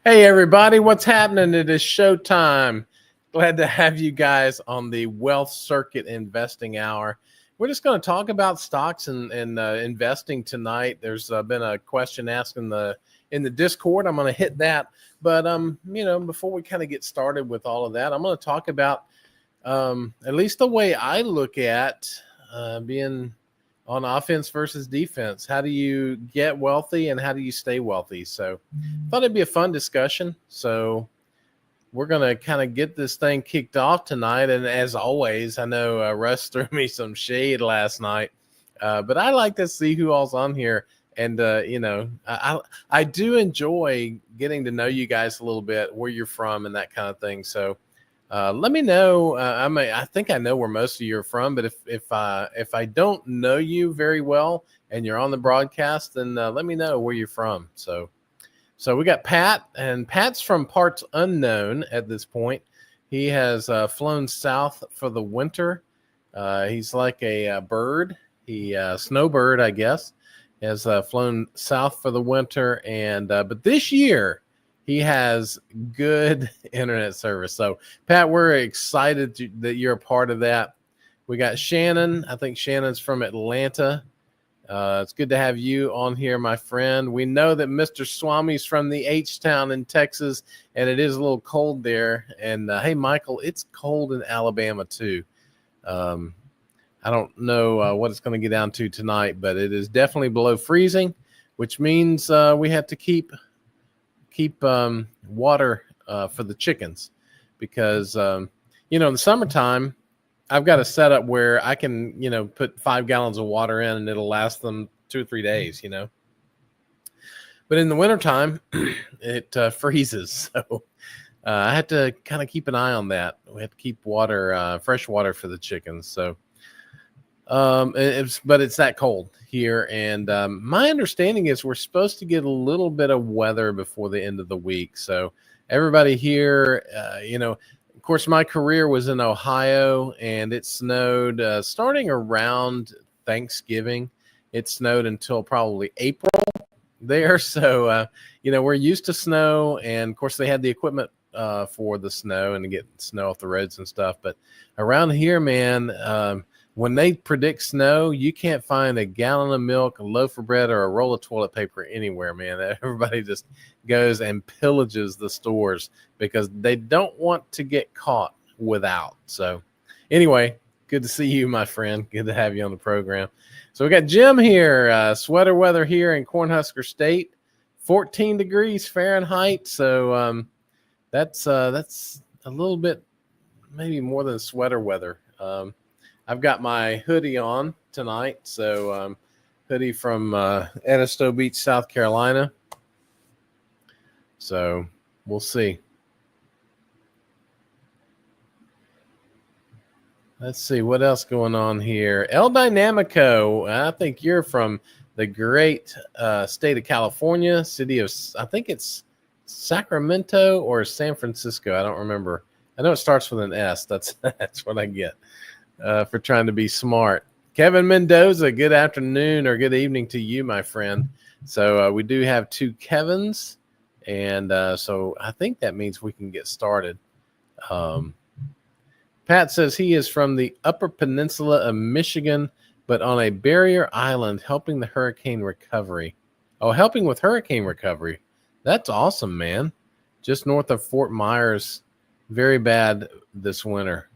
Hey everybody, what's happening? It is showtime. Glad to have you guys on the Wealth Circuit Investing Hour. We're just going to talk about stocks and investing tonight. There's been a question asked in the Discord. I'm going to hit that, but before we kind of get started with all of that, I'm going to talk about at least the way I look at being on offense versus defense. How do you get wealthy and how do you stay wealthy? So thought it'd be a fun discussion. So we're going to kind of get this thing kicked off tonight. And as always, I know Russ threw me some shade last night, but I like to see who all's on here. And, I do enjoy getting to know you guys a little bit, where you're from and that kind of thing. So let me know. I think I know where most of you are from, but if I don't know you very well and you're on the broadcast, then let me know where you're from. So we got Pat, and Pat's from parts unknown at this point. He has flown south for the winter. He's like a bird. He snowbird, I guess, has flown south for the winter, and but this year he has good internet service. So, Pat, we're excited that you're a part of that. We got Shannon. I think Shannon's from Atlanta. It's good to have you on here, my friend. We know that Mr. Swami's from the H-Town in Texas, and it is a little cold there. And, hey, Michael, it's cold in Alabama, too. I don't know what it's going to get down to tonight, but it is definitely below freezing, which means we have to keep water for the chickens because, in the summertime, I've got a setup where I can, put 5 gallons of water in and it'll last them 2 or 3 days, But in the wintertime, it freezes. So I had to kind of keep an eye on that. We have to keep water, fresh water for the chickens. So, but it's that cold here. And my understanding is we're supposed to get a little bit of weather before the end of the week. So everybody here, of course, my career was in Ohio, and it snowed starting around Thanksgiving. It snowed until probably April there. So, we're used to snow, and of course, they had the equipment for the snow and to get snow off the roads and stuff. But around here, man, when they predict snow, you can't find a gallon of milk, a loaf of bread, or a roll of toilet paper anywhere, man. Everybody just goes and pillages the stores because they don't want to get caught without. So anyway, good to see you, my friend. Good to have you on the program. So we got Jim here, sweater weather here in Cornhusker State, 14 degrees Fahrenheit. So that's a little bit, maybe more than sweater weather. I've got my hoodie on tonight. So hoodie from Edisto Beach, South Carolina. So we'll see. Let's see what else going on here. El Dynamico, I think you're from the great state of California, city of, I think it's Sacramento or San Francisco. I don't remember. I know it starts with an S. That's what I get for trying to be smart. Kevin Mendoza, good afternoon or good evening to you, my friend. So we do have 2 Kevins, and so I think that means we can get started. Pat says he is from the Upper Peninsula of Michigan, but on a barrier island helping the hurricane recovery. Oh, helping with hurricane recovery. That's awesome, man. Just north of Fort Myers. Very bad this winter.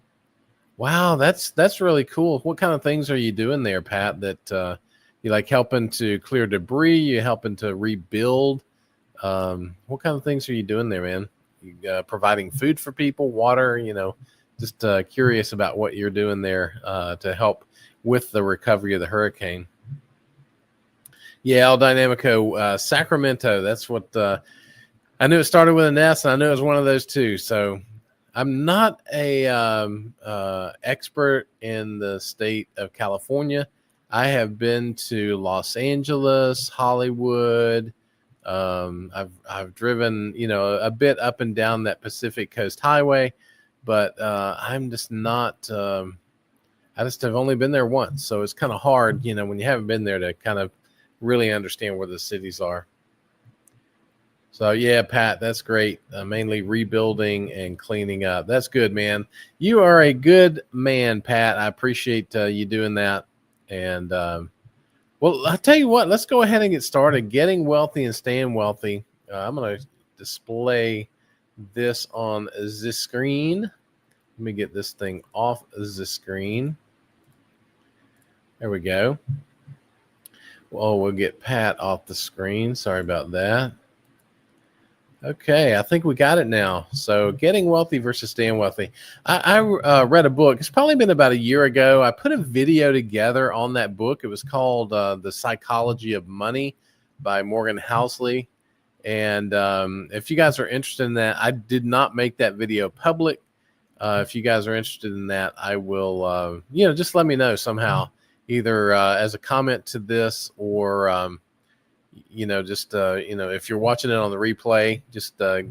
Wow, that's really cool. What kind of things are you doing there, Pat, that you like helping to clear debris? You helping to rebuild? What kind of things are you doing there, man? You, providing food for people, water, just curious about what you're doing there to help with the recovery of the hurricane. Yeah, El Dynamico, Sacramento. That's what I knew. It started with an S, and I knew it was one of those two. So I'm not a expert in the state of California. I have been to Los Angeles, Hollywood. I've driven, a bit up and down that Pacific Coast Highway. But I'm just not, I just have only been there once. So it's kind of hard, when you haven't been there to kind of really understand where the cities are. So yeah, Pat, that's great. Mainly rebuilding and cleaning up. That's good, man. You are a good man, Pat. I appreciate you doing that. And well, I'll tell you what. Let's go ahead and get started. Getting wealthy and staying wealthy. I'm going to display this on the screen. Let me get this thing off the screen. There we go. Well, we'll get Pat off the screen. Sorry about that. Okay, I think we got it now. So, getting wealthy versus staying wealthy. I read a book. It's probably been about a year ago. I put a video together on that book. It was called "The Psychology of Money" by Morgan Housel. And if you guys are interested in that, I did not make that video public. If you guys are interested in that, I will, just let me know somehow, either as a comment to this or if you're watching it on the replay, just do a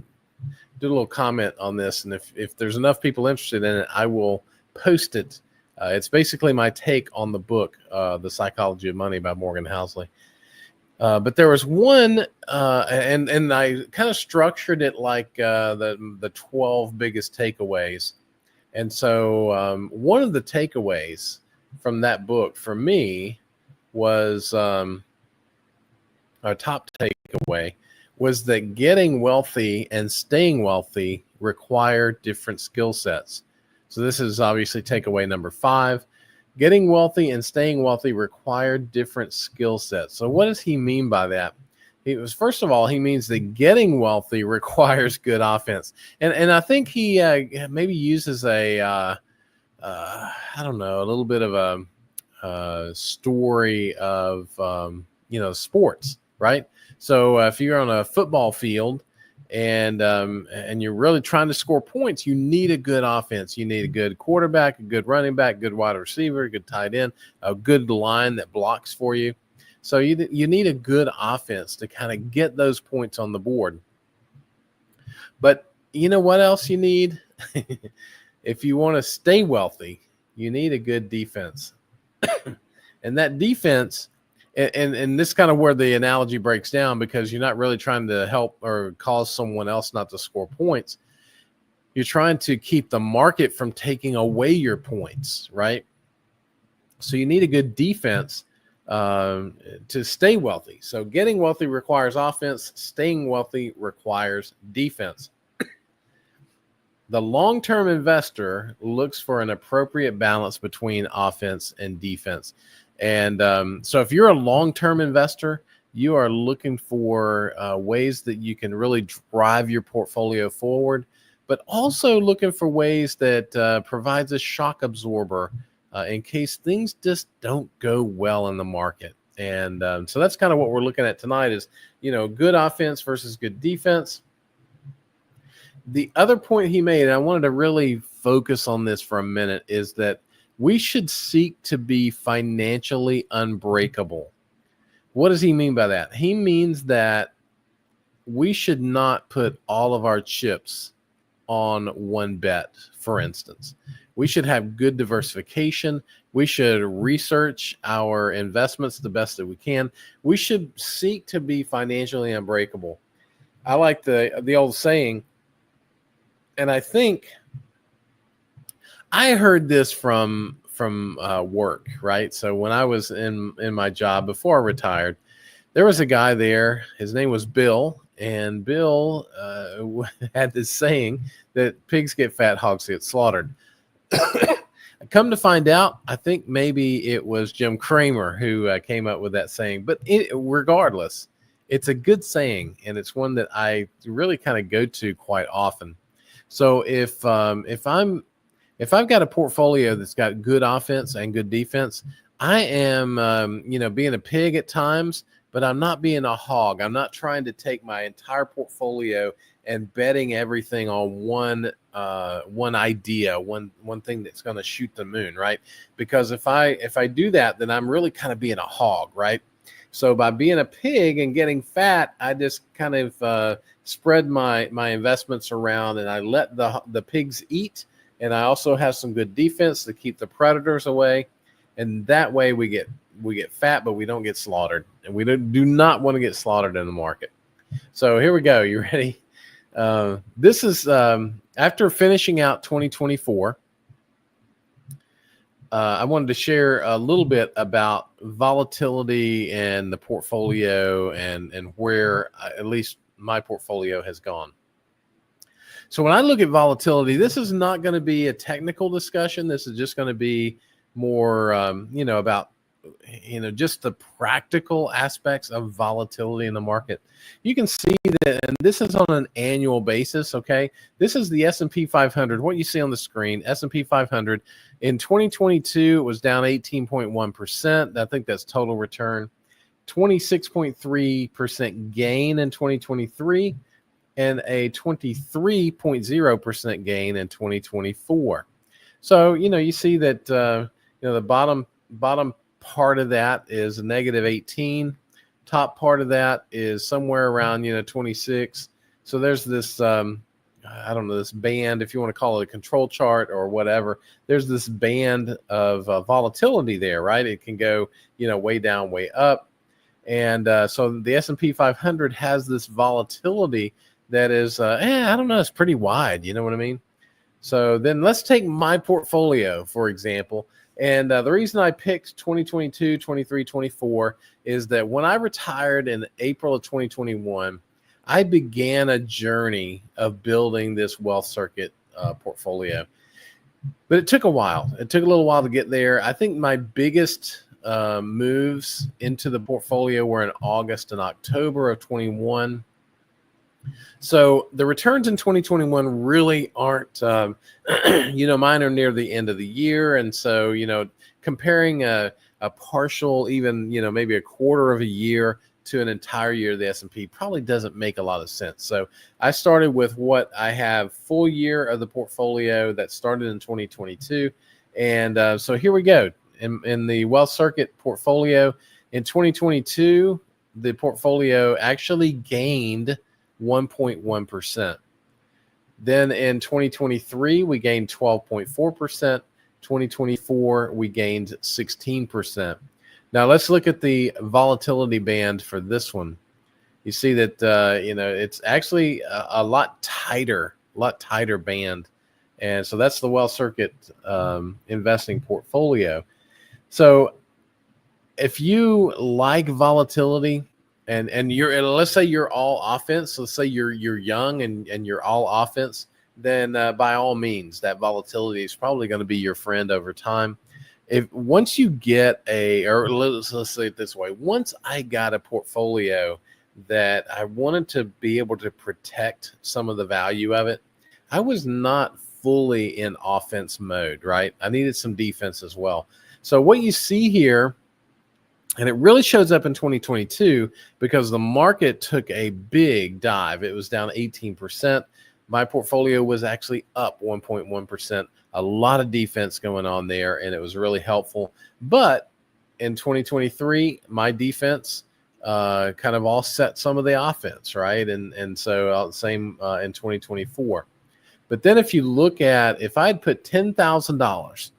little comment on this. And if there's enough people interested in it, I will post it. It's basically my take on the book, The Psychology of Money by Morgan Housel. But there was one, and I kind of structured it like the 12 biggest takeaways. And so one of the takeaways from that book for me was our top takeaway was that getting wealthy and staying wealthy require different skill sets. So this is obviously takeaway number 5. Getting wealthy and staying wealthy require different skill sets. So what does he mean by that? First of all, he means that getting wealthy requires good offense. And I think he maybe uses a little bit of a story of, sports. Right. So if you're on a football field and you're really trying to score points, you need a good offense. You need a good quarterback, a good running back, good wide receiver, a good tight end, a good line that blocks for you. So you need a good offense to kind of get those points on the board. But you know what else you need? If you want to stay wealthy, you need a good defense. And that defense, and this is kind of where the analogy breaks down, because you're not really trying to help or cause someone else not to score points. You're trying to keep the market from taking away your points, right? So you need a good defense to stay wealthy. So getting wealthy requires offense. Staying wealthy requires defense. The long-term investor looks for an appropriate balance between offense and defense. And so if you're a long-term investor, you are looking for ways that you can really drive your portfolio forward, but also looking for ways that provides a shock absorber in case things just don't go well in the market. And so that's kind of what we're looking at tonight is, good offense versus good defense. The other point he made, and I wanted to really focus on this for a minute, is that we should seek to be financially unbreakable. What does he mean by that? He means that we should not put all of our chips on one bet, for instance. We should have good diversification. We should research our investments the best that we can. We should seek to be financially unbreakable. I like the old saying, and I think I heard this from work, right? So when I was in my job before I retired, there was a guy there. His name was Bill, and Bill had this saying that pigs get fat, hogs get slaughtered. Come to find out, I think maybe it was Jim Cramer who came up with that saying. But regardless, it's a good saying, and it's one that I really kind of go to quite often. So if I've got a portfolio that's got good offense and good defense, I am, being a pig at times, but I'm not being a hog. I'm not trying to take my entire portfolio and betting everything on one idea, one thing that's going to shoot the moon, right? Because if I do that, then I'm really kind of being a hog, right? So by being a pig and getting fat, I just kind of spread my investments around, and I let the pigs eat. And I also have some good defense to keep the predators away. And that way we get fat, but we don't get slaughtered. And we do not want to get slaughtered in the market. So here we go. You ready? This is after finishing out 2024. I wanted to share a little bit about volatility and the portfolio and where at least my portfolio has gone. So when I look at volatility, this is not going to be a technical discussion. This is just going to be more, about, just the practical aspects of volatility in the market. You can see that, and this is on an annual basis. Okay, this is the S&P 500. What you see on the screen, S&P 500 in 2022, it was down 18.1%. I think that's total return. 26.3% gain in 2023. And a 23.0% gain in 2024. So, you see that, the bottom part of that is a negative 18. Top part of that is somewhere around, 26. So there's this, I don't know, this band, if you want to call it a control chart or whatever, there's this band of volatility there, right? It can go, way down, way up. And so the S&P 500 has this volatility that is, I don't know, it's pretty wide. You know what I mean? So then let's take my portfolio, for example. And the reason I picked 2022, 23, 24 is that when I retired in April of 2021, I began a journey of building this wealth circuit portfolio. But it took a while. It took a little while to get there. I think my biggest moves into the portfolio were in August and October of 21. So the returns in 2021 really aren't, mine are near the end of the year. And so, comparing a partial, even, maybe a quarter of a year to an entire year of the S&P probably doesn't make a lot of sense. So I started with what I have full year of the portfolio that started in 2022. And so here we go. In the wealth circuit portfolio in 2022, the portfolio actually gained 1.1%. Then in 2023, we gained 12.4%. 2024, we gained 16%. Now let's look at the volatility band for this one. You see that, it's actually a lot tighter band. And so that's the wealth circuit investing portfolio. So if you like volatility, and you're, let's say you're all offense. Let's say you're young and you're all offense. Then by all means, that volatility is probably going to be your friend over time. Once you get let's say it this way, once I got a portfolio that I wanted to be able to protect some of the value of it, I was not fully in offense mode, right? I needed some defense as well. So what you see here, and it really shows up in 2022 because the market took a big dive. It was down 18%. My portfolio was actually up 1.1%. A lot of defense going on there, and it was really helpful. But in 2023, my defense kind of offset some of the offense, right? And so same in 2024. But then if you look at, if I'd put $10,000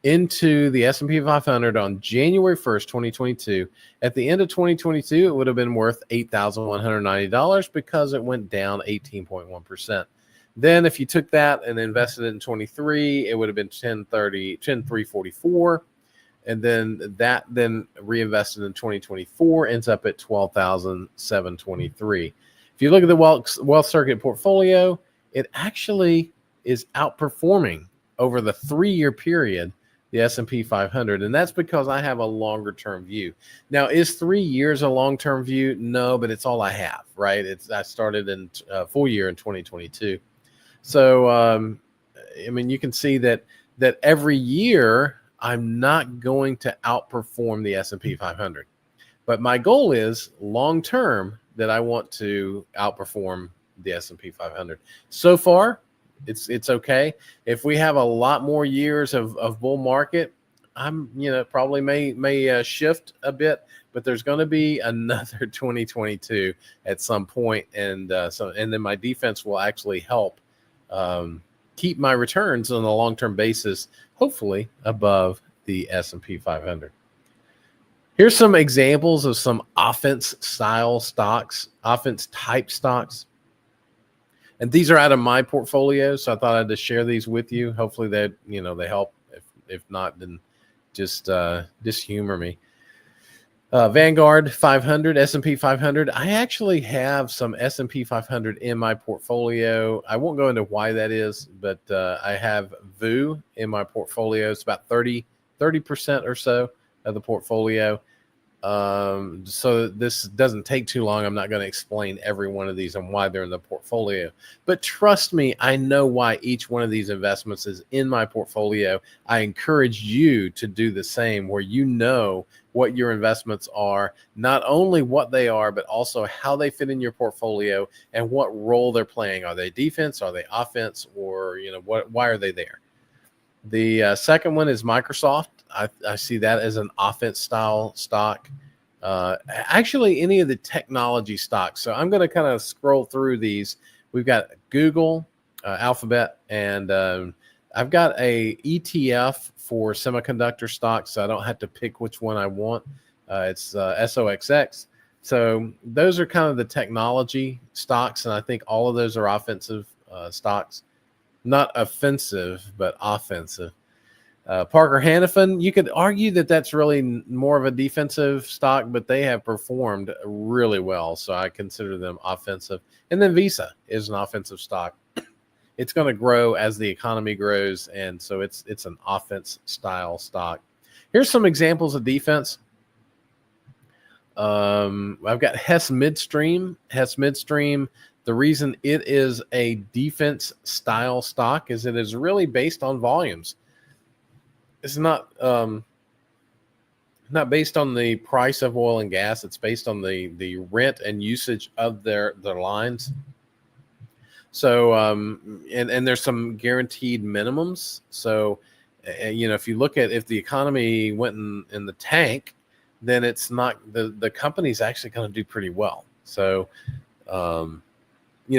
into the S&P 500 on January 1st, 2022. At the end of 2022, it would have been worth $8,190 because it went down 18.1%. Then if you took that and invested it in 23, it would have been 10,344. And then that reinvested in 2024 ends up at 12,723. If you look at the wealth circuit portfolio, it actually is outperforming over the 3-year period the S&P 500, and that's because I have a longer term view. Now, is 3 years a long term view? No, but it's all I have, right? I started in full year in 2022. So, you can see that every year I'm not going to outperform the S&P 500, but my goal is long term that I want to outperform the S&P 500. So far, it's okay. If we have a lot more years of bull market, I'm probably may shift a bit, but there's going to be another 2022 at some point, and then my defense will actually help keep my returns on a long-term basis, hopefully above the S&P 500. Here's some examples of some offense style stocks, offense type stocks. And these are out of my portfolio, so I thought I'd just share these with you. Hopefully that, they help. If not, then just humor me. Vanguard 500, S&P 500. I actually have some S&P 500 in my portfolio. I won't go into why that is, but I have VU in my portfolio. It's about 30% or so of the portfolio. So this doesn't take too long. I'm not going to explain every one of these and why they're in the portfolio, but trust me, I know why each one of these investments is in my portfolio. I encourage you to do the same, where you know what your investments are, not only what they are, but also how they fit in your portfolio and what role they're playing. Are they defense? Are they offense? Or, why are they there? The second one is Microsoft. I see that as an offense style stock. Actually, any of the technology stocks. So I'm going to kind of scroll through these. We've got Google, Alphabet, and I've got a ETF for semiconductor stocks, so I don't have to pick which one I want. It's SOXX. So those are kind of the technology stocks, and I think all of those are offensive stocks. Not offensive, but offensive. Parker Hannifin, you could argue that that's really more of a defensive stock, but they have performed really well, so I consider them offensive. And then Visa is an offensive stock. It's going to grow as the economy grows, and so it's an offense style stock. Here's some examples of defense. I've got Hess Midstream. Hess Midstream. The reason it is a defense style stock is it is really based on volumes. It's not based on the price of oil and gas. It's based on the rent and usage of their lines. So and there's some guaranteed minimums. So if you look at if the economy went in the tank, then it's not the company's actually going to do pretty well. So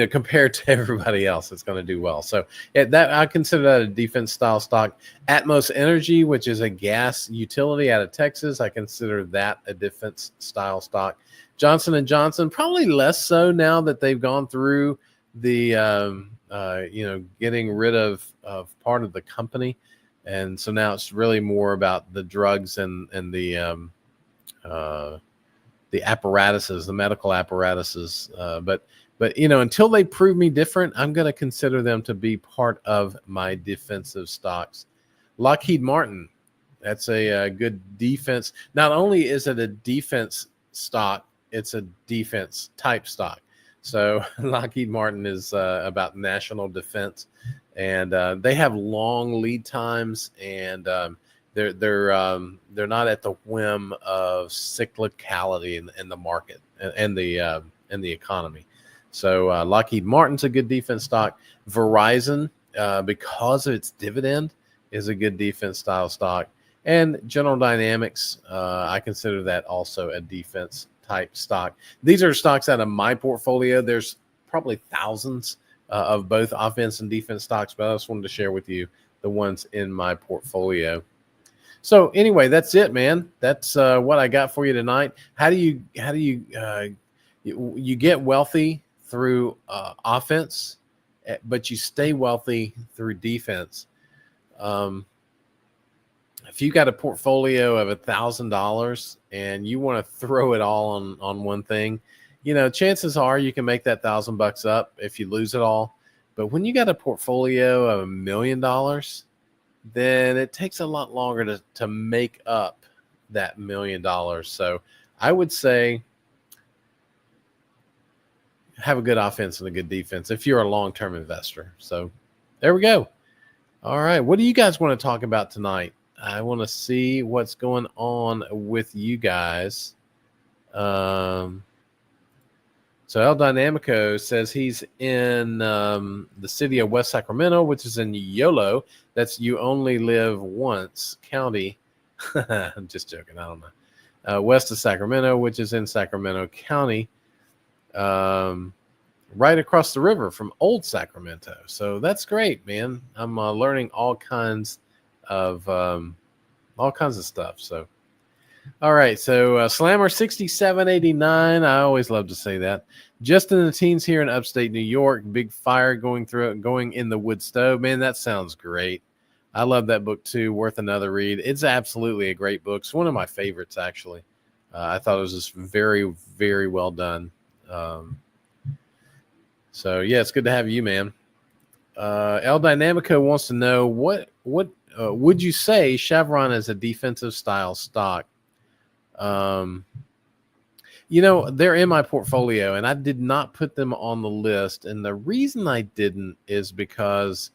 compared to everybody else, it's going to do well. So that I consider that a defense style stock. Atmos Energy, which is a gas utility out of Texas, I consider that a defense style stock. Johnson & Johnson, probably less so now that they've gone through the getting rid of part of the company, and so now it's really more about the drugs and the apparatuses, the medical apparatuses, but until they prove me different, I'm going to consider them to be part of my defensive stocks. Lockheed Martin, that's a good defense. Not only is it a defense stock, it's a defense type stock. So Lockheed Martin is about national defense, and they have long lead times, and they're not at the whim of cyclicality in the market and the economy. So Lockheed Martin's a good defense stock. Verizon, because of its dividend, is a good defense style stock. And General Dynamics, I consider that also a defense type stock. These are stocks out of my portfolio. There's probably thousands of both offense and defense stocks, but I just wanted to share with you the ones in my portfolio. So anyway, that's it, man. That's what I got for you tonight. How do you get wealthy through offense, but you stay wealthy through defense? If you got a portfolio of $1,000 and you want to throw it all on one thing, chances are you can make that $1,000 up if you lose it all. But when you got a portfolio of $1 million, then it takes a lot longer to make up that $1 million. So I would say have a good offense and a good defense if you're a long-term investor. So there we go. All right. What do you guys want to talk about tonight? I want to see what's going on with you guys. So El Dynamico says he's in the city of West Sacramento, which is in YOLO. That's You Only Live Once County. I'm just joking. I don't know. West of Sacramento, which is in Sacramento County. Right across the river from Old Sacramento. So that's great, man. I'm learning all kinds of stuff. So All right, so Slammer 6789. I always love to say that. Just in the teens here in upstate New York. Big fire going in the wood stove. Man, that sounds great. I love that book too. Worth another read. It's absolutely a great book. It's one of my favorites, actually. I thought it was just very, very well done. So yeah, it's good to have you, man. El Dynamico wants to know what would you say Chevron is a defensive style stock? Um, they're in my portfolio, and I did not put them on the list. And the reason I didn't is because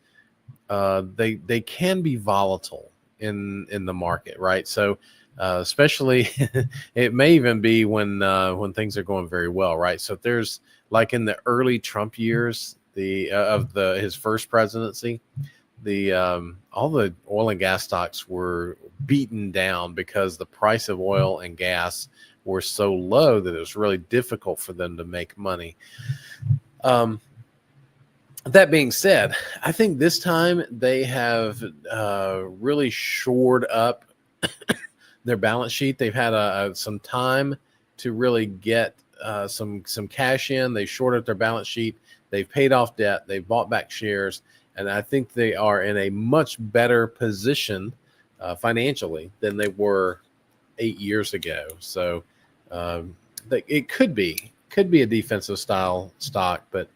they can be volatile in the market, right? So especially it may even be when things are going very well, right? So if there's like in the early Trump years, the of the his first presidency, the all the oil and gas stocks were beaten down because the price of oil and gas were so low that it was really difficult for them to make money. That being said, I think this time they have really shored up their balance sheet. They've had some time to really get some cash in. They shored up their balance sheet. They've paid off debt. They've bought back shares, and I think they are in a much better position financially than they were 8 years ago. So it could be a defensive style stock, but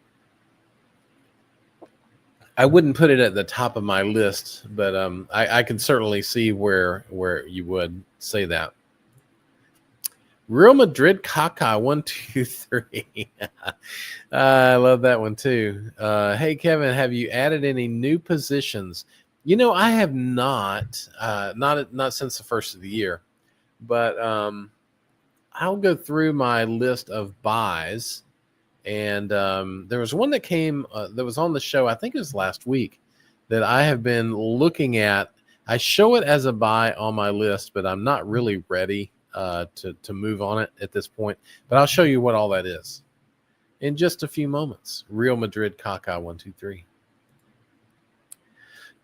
I wouldn't put it at the top of my list, but I can certainly see where you would say that. Real Madrid Kaka 123. I love that one too. Hey Kevin, have you added any new positions? I have not since the first of the year, but I'll go through my list of buys. And there was one that came that was on the show, I think it was last week, that I have been looking at. I show it as a buy on my list, but I'm not really ready to move on it at this point. But I'll show you what all that is in just a few moments. Real Madrid Kaka 123.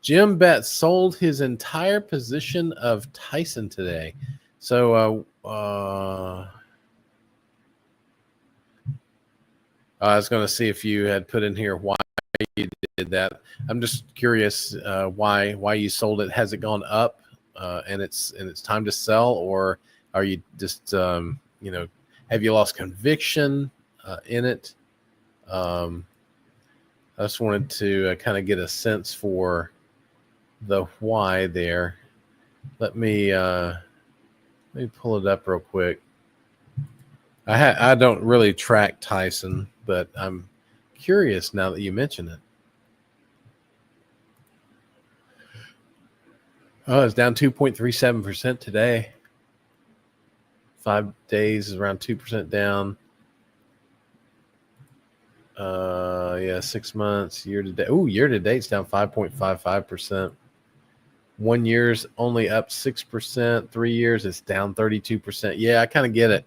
Jim Betts sold his entire position of Tyson today. So I was going to see if you had put in here why you did that. I'm just curious why you sold it. Has it gone up and it's time to sell, or are you just have you lost conviction in it? I just wanted to kind of get a sense for the why there. Let me pull it up real quick. I don't really track Tyson, but I'm curious now that you mention it. Oh, it's down 2.37% today. 5 days is around 2% down. 6 months, year to date. Year to date's down 5.55%. 1 year's only up 6%. 3 years, it's down 32%. Yeah, I kind of get it.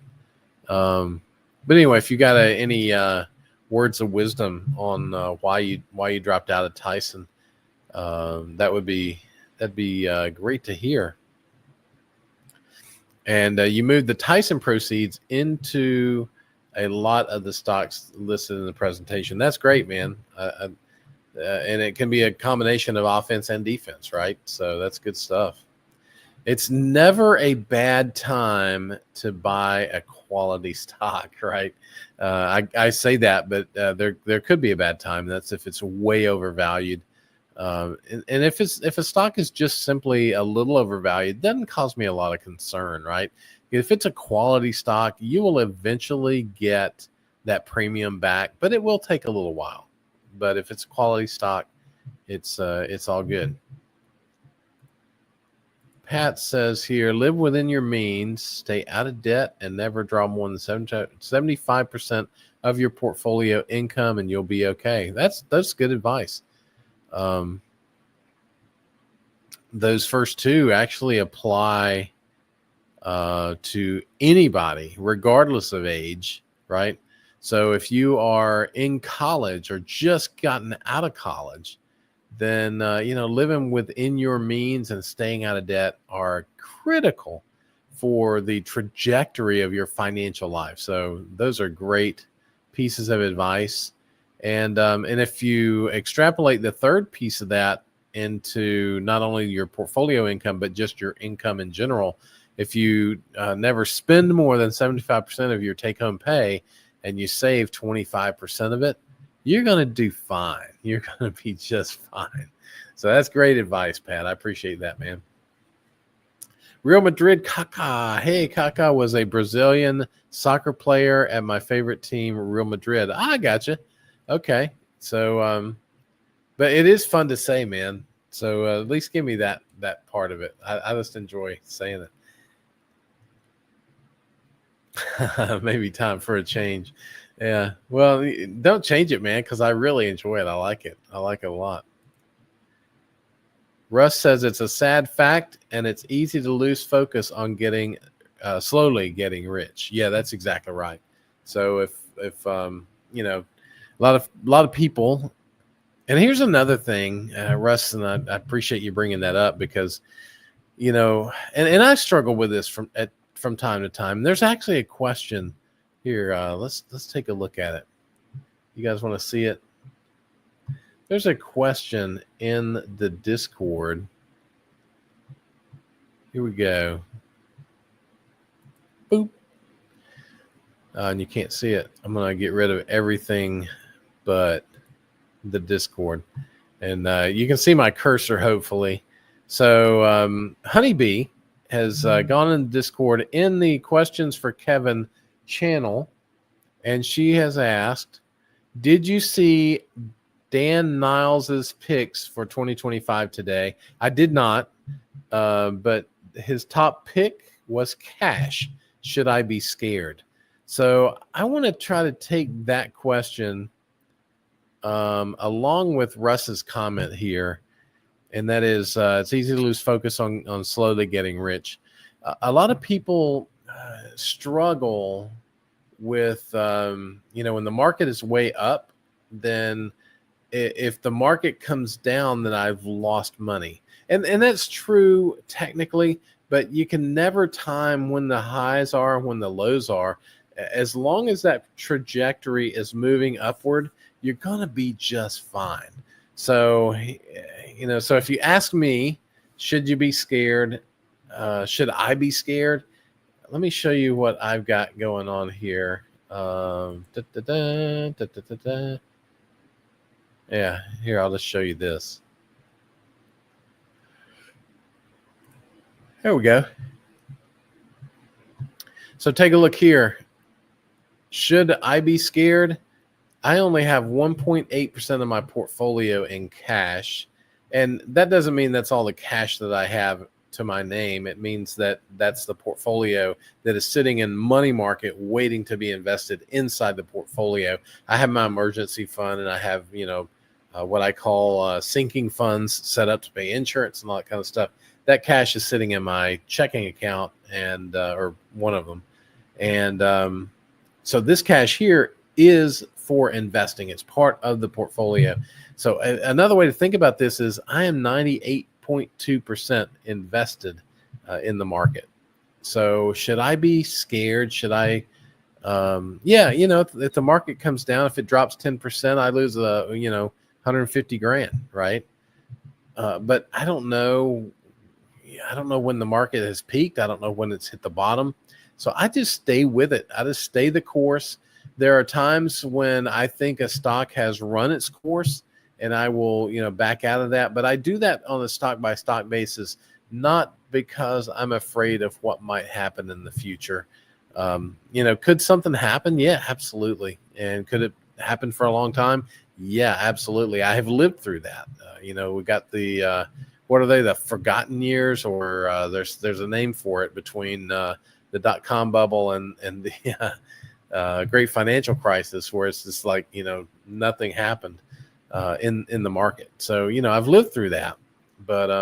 But anyway, if you got any words of wisdom on why you dropped out of Tyson, that'd be great to hear. And you moved the Tyson proceeds into a lot of the stocks listed in the presentation. That's great, man. And it can be a combination of offense and defense, right? So that's good stuff. It's never a bad time to buy a quality stock, right? I say that, but there could be a bad time. That's if it's way overvalued. And if a stock is just simply a little overvalued, it doesn't cause me a lot of concern, right? If it's a quality stock, you will eventually get that premium back, but it will take a little while. But if it's a quality stock, it's all good. Pat says here, live within your means, stay out of debt, and never draw more than 75% of your portfolio income, and you'll be okay. That's good advice. Those first two actually apply to anybody, regardless of age, right? So if you are in college or just gotten out of college, then living within your means and staying out of debt are critical for the trajectory of your financial life. So those are great pieces of advice. And if you extrapolate the third piece of that into not only your portfolio income, but just your income in general, if you never spend more than 75% of your take-home pay and you save 25% of it, you're going to do fine. You're going to be just fine. So that's great advice, Pat. I appreciate that, man. Real Madrid Kaká. Hey, Kaká was a Brazilian soccer player at my favorite team, Real Madrid. I gotcha. Okay. So, but it is fun to say, man. So at least give me that part of it. I just enjoy saying it. Maybe time for a change. Yeah. Well, don't change it, man, because I really enjoy it. I like it. I like it a lot. Russ says it's a sad fact, and it's easy to lose focus on slowly getting rich. Yeah, that's exactly right. So if you know, a lot of people, and here's another thing, Russ, and I appreciate you bringing that up because, and I struggle with this from time to time. There's actually a question here. Let's take a look at it. You guys want to see it? There's a question in the Discord. Here we go. Boop. And you can't see it. I'm going to get rid of everything but the Discord. And you can see my cursor, hopefully. So Honeybee has gone in Discord in the Questions for Kevin channel. And she has asked, did you see Dan Niles's picks for 2025 today? I did not, but his top pick was cash. Should I be scared? So I want to try to take that question along with Russ's comment here, and that is it's easy to lose focus on slowly getting rich. A lot of people struggle with, when the market is way up, then if the market comes down, then I've lost money. And that's true technically, but you can never time when the highs are and when the lows are. As long as that trajectory is moving upward, you're going to be just fine. So, so if you ask me, should you be scared? Should I be scared? Let me show you what I've got going on here. Yeah, here, I'll just show you this. There we go. So take a look here. Should I be scared? I only have 1.8% of my portfolio in cash. And that doesn't mean that's all the cash that I have to my name. It means that that's the portfolio that is sitting in money market waiting to be invested inside the portfolio. I have my emergency fund, and I have, what I call sinking funds set up to pay insurance and all that kind of stuff. That cash is sitting in my checking account, and or one of them. And so this cash here is for investing. It's part of the portfolio. So another way to think about this is I am 98.2% invested in the market. So should I be scared? Should I? If the market comes down, if it drops 10%, I lose 150 grand, right? But I don't know. I don't know when the market has peaked. I don't know when it's hit the bottom. So I just stay with it. I just stay the course. There are times when I think a stock has run its course, and I will, back out of that. But I do that on a stock by stock basis, not because I'm afraid of what might happen in the future. Could something happen? Yeah, absolutely. And could it happen for a long time? Yeah, absolutely. I have lived through that. We got the what are they? The forgotten years, or there's a name for it between the .com bubble and the great financial crisis, where it's just like nothing happened in the market. So I've lived through that, but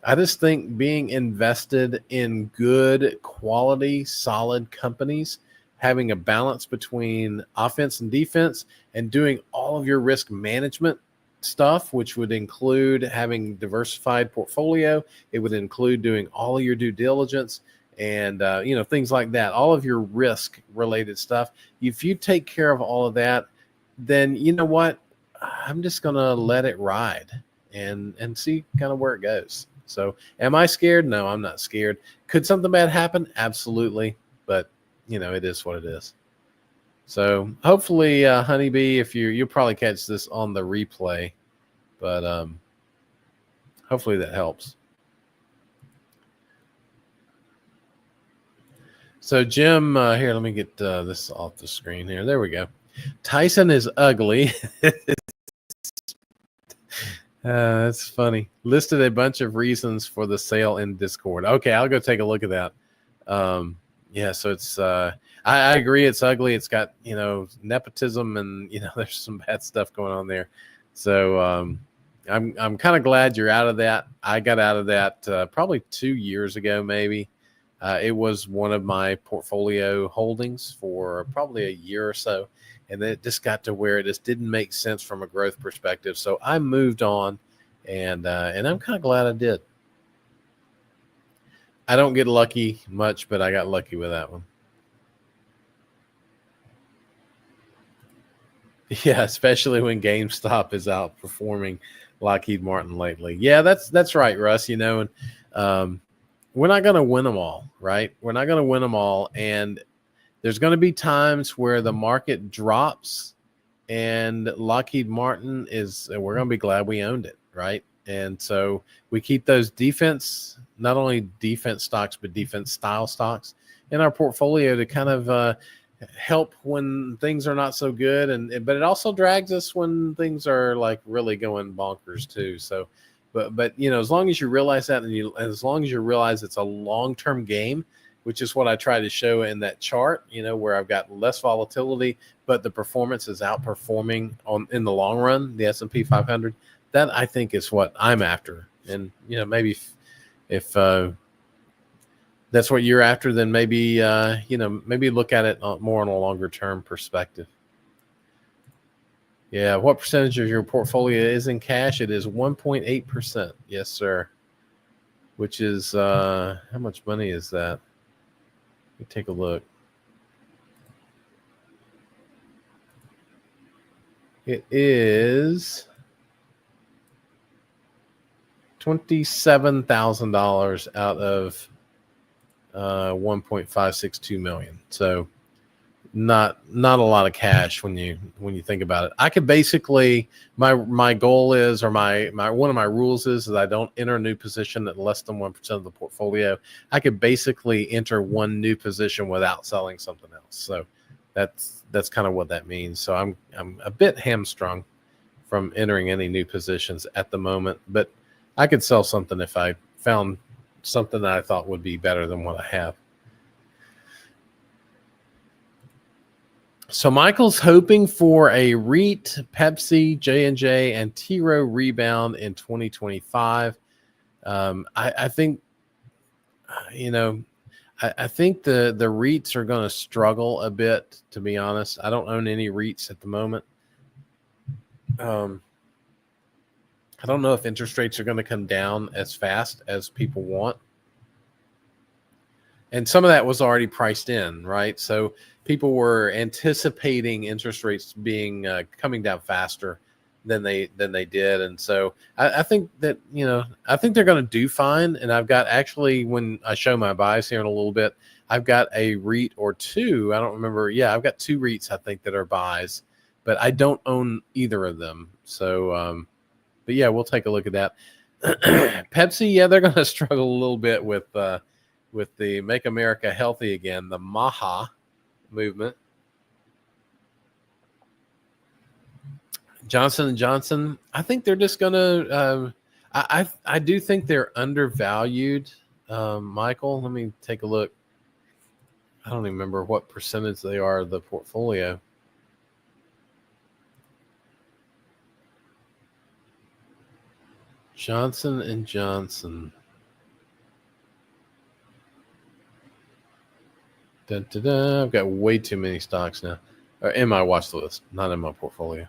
I just think being invested in good quality, solid companies, having a balance between offense and defense, and doing all of your risk management stuff, which would include having diversified portfolio. It would include doing all of your due diligence and things like that, all of your risk related stuff. If you take care of all of that, then you know what, I'm just gonna let it ride and see kind of where it goes. So am I scared? No, I'm not scared. Could something bad happen? Absolutely. But it is what it is. So hopefully, Honeybee, if you'll probably catch this on the replay, but hopefully that helps. So Jim, here, let me get this off the screen here. There we go. Tyson is ugly. That's funny. Listed a bunch of reasons for the sale in Discord. Okay, I'll go take a look at that. Yeah, so it's I agree, it's ugly. It's got nepotism and there's some bad stuff going on there. So I'm kind of glad you're out of that. I got out of that probably 2 years ago, maybe. It was one of my portfolio holdings for probably a year or so, and then it just got to where it just didn't make sense from a growth perspective. So I moved on, and I'm kind of glad I did. I don't get lucky much, but I got lucky with that one. Yeah, especially when GameStop is outperforming Lockheed Martin lately. Yeah, that's right, Russ. And we're not going to win them all, right? We're not going to win them all, and there's going to be times where the market drops, and Lockheed Martin we're going to be glad we owned it, right? And so we keep those not only defense stocks, but defense style stocks in our portfolio to kind of help when things are not so good, but it also drags us when things are like really going bonkers too. So, but as long as you realize that, and as long as you realize it's a long-term game, which is what I try to show in that chart, where I've got less volatility, but the performance is outperforming in the long run, the S&P 500. That I think is what I'm after. And maybe if that's what you're after, then maybe maybe look at it more on a longer term perspective. Yeah, what percentage of your portfolio is in cash? It is 1.8%. Yes, sir. Which is how much money is that? Let me take a look. It is $27,000 out of 1.562 million. So not a lot of cash when you think about it. I could basically, my goal is, or my one of my rules is that I don't enter a new position at less than 1% of the portfolio. I could basically enter one new position without selling something else. So that's kind of what that means. So I'm a bit hamstrung from entering any new positions at the moment, but I could sell something if I found something that I thought would be better than what I have. So Michael's hoping for a REIT, Pepsi, J&J, and T. Rowe rebound in 2025. I think, I think the REITs are going to struggle a bit, to be honest. I don't own any REITs at the moment. I don't know if interest rates are going to come down as fast as people want. And some of that was already priced in, right? So people were anticipating interest rates being coming down faster than they did, and so I think that I think they're going to do fine. And I've got, actually, when I show my buys here in a little bit, I've got a REIT or two. I don't remember. Yeah, I've got two REITs I think that are buys, but I don't own either of them. So, but yeah, we'll take a look at that. Pepsi, yeah, they're going to struggle a little bit with the Make America Healthy Again, the MAHA movement. Johnson & Johnson, I think they're just going to I do think they're undervalued. Michael, let me take a look. I don't even remember what percentage they are of the portfolio. Johnson & Johnson. I've got way too many stocks now in my watch list, not in my portfolio.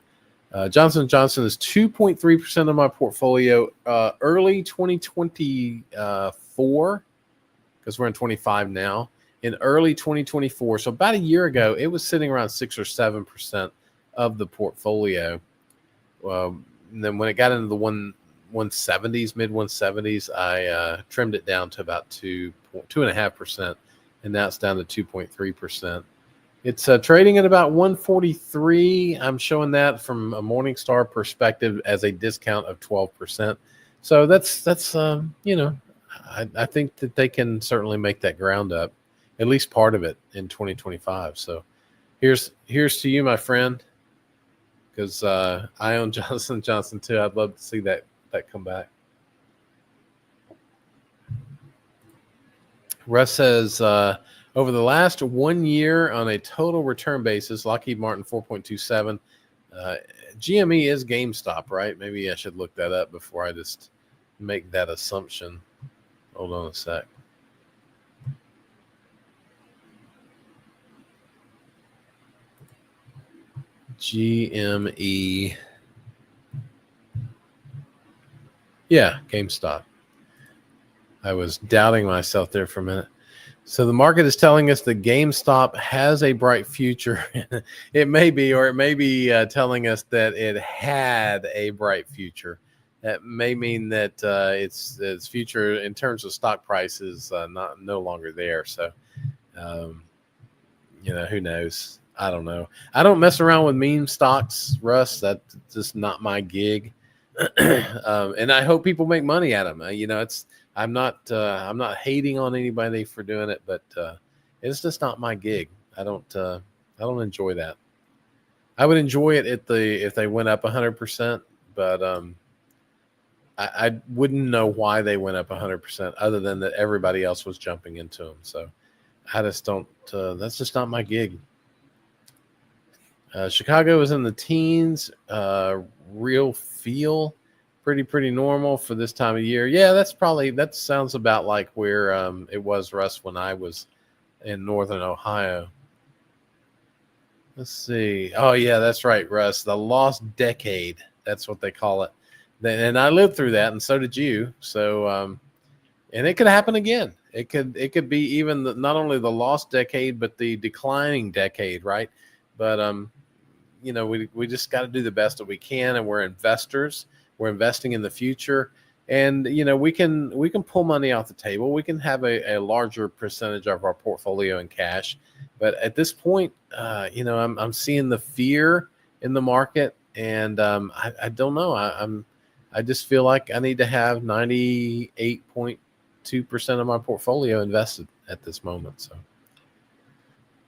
Johnson & Johnson is 2.3% of my portfolio. Early 2024, because we're in 25 now. In early 2024, so about a year ago, it was sitting around 6 or 7% of the portfolio. And then when it got into the 170s, mid 170s, I trimmed it down to about 2.5%, and now it's down to 2.3%. It's trading at about 143. I'm showing that from a Morningstar perspective as a discount of 12%. So that's I think that they can certainly make that ground up, at least part of it in 2025. So here's to you, my friend, because I own Johnson & Johnson too. I'd love to see that come back. Russ says, over the last 1 year on a total return basis, Lockheed Martin 4.27. GME is GameStop, right? Maybe I should look that up before I just make that assumption. Hold on a sec. GME. Yeah, GameStop. I was doubting myself there for a minute. So the market is telling us that GameStop has a bright future. It may be, or it may be telling us that it had a bright future. That may mean that its future in terms of stock price is no longer there. So, who knows? I don't know. I don't mess around with meme stocks, Russ. That's just not my gig. And I hope people make money at them. I'm not hating on anybody for doing it, but it's just not my gig. I don't enjoy that. I would enjoy it if they went up 100%, but I wouldn't know why they went up 100% other than that everybody else was jumping into them. So I just don't. That's just not my gig. Chicago is in the teens. Real feel pretty normal for this time of year. Yeah, that sounds about like where it was, Russ, when I was in Northern Ohio. Let's see. Oh yeah, that's right, Russ. The lost decade. That's what they call it. And I lived through that, and so did you. So, and it could happen again. It could be even not only the lost decade, but the declining decade, right? But we just got to do the best that we can, and we're investors. We're investing in the future, and we can pull money off the table. We can have a larger percentage of our portfolio in cash, but at this point, I'm seeing the fear in the market, and I don't know. I just feel like I need to have 98.2% of my portfolio invested at this moment. So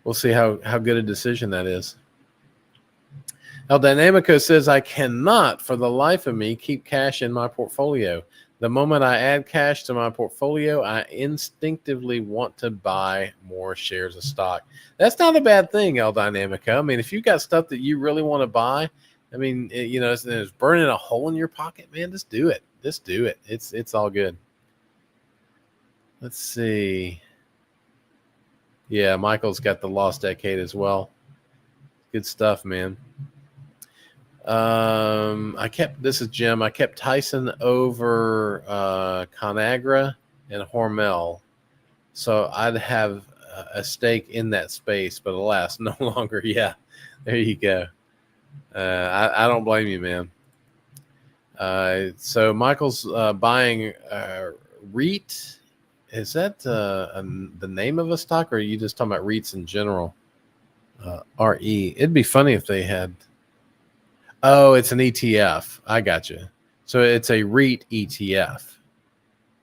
we'll see how good a decision that is. El Dynamico says, I cannot for the life of me keep cash in my portfolio. The moment I add cash to my portfolio, I instinctively want to buy more shares of stock. That's not a bad thing, El Dynamico. I mean, if you've got stuff that you really want to buy, I mean, it's burning a hole in your pocket, man, just do it. Just do it. It's all good. Let's see. Yeah, Michael's got the lost decade as well. Good stuff, man. This is Jim. I kept Tyson over Conagra and Hormel, so I'd have a stake in that space, but alas, no longer. Yeah, there you go. I don't blame you, man. So Michael's buying REIT. Is that the name of a stock, or are you just talking about REITs in general? RE. It'd be funny if they had. Oh, it's an ETF. I got you. So it's a REIT ETF.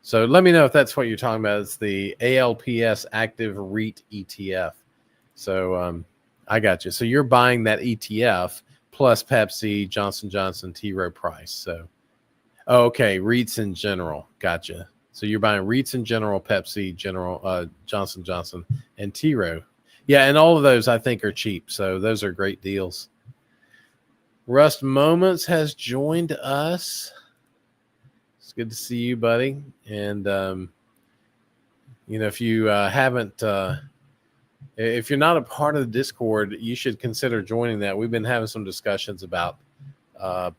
So let me know if that's what you're talking about. It's the ALPS Active REIT ETF. So I got you. So you're buying that ETF plus Pepsi, Johnson & Johnson, T. Rowe Price. So, okay, REITs in general. Gotcha. So you're buying REITs in general, Pepsi, Johnson & Johnson, and T. Rowe. Yeah, and all of those I think are cheap. So those are great deals. Rust Moments has joined us. It's good to see you, buddy. And, if you haven't, if you're not a part of the Discord, you should consider joining that. We've been having some discussions about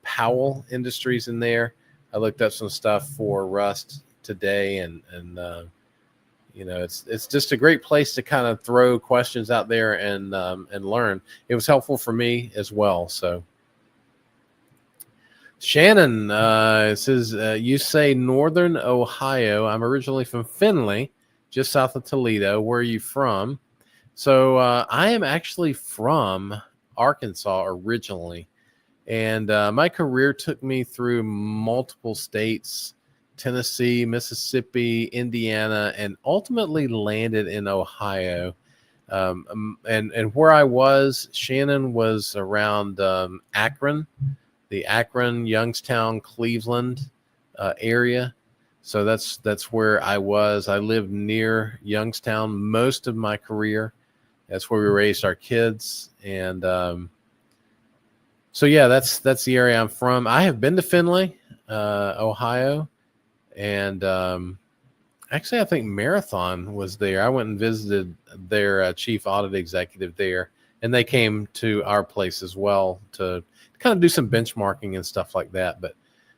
Powell Industries in there. I looked up some stuff for Rust today, and it's just a great place to kind of throw questions out there and learn. It was helpful for me as well. So Shannon says, you say Northern Ohio. I'm originally from Findlay, just south of Toledo. Where are you from? So I am actually from Arkansas originally. And my career took me through multiple states, Tennessee, Mississippi, Indiana, and ultimately landed in Ohio. And where I was, Shannon was around Akron, the Akron, Youngstown, Cleveland area. So that's where I was. I lived near Youngstown most of my career. That's where we raised our kids. And so yeah, that's the area I'm from. I have been to Findlay, Ohio, and actually I think Marathon was there. I went and visited their chief audit executive there, and they came to our place as well to kind of do some benchmarking and stuff like that. But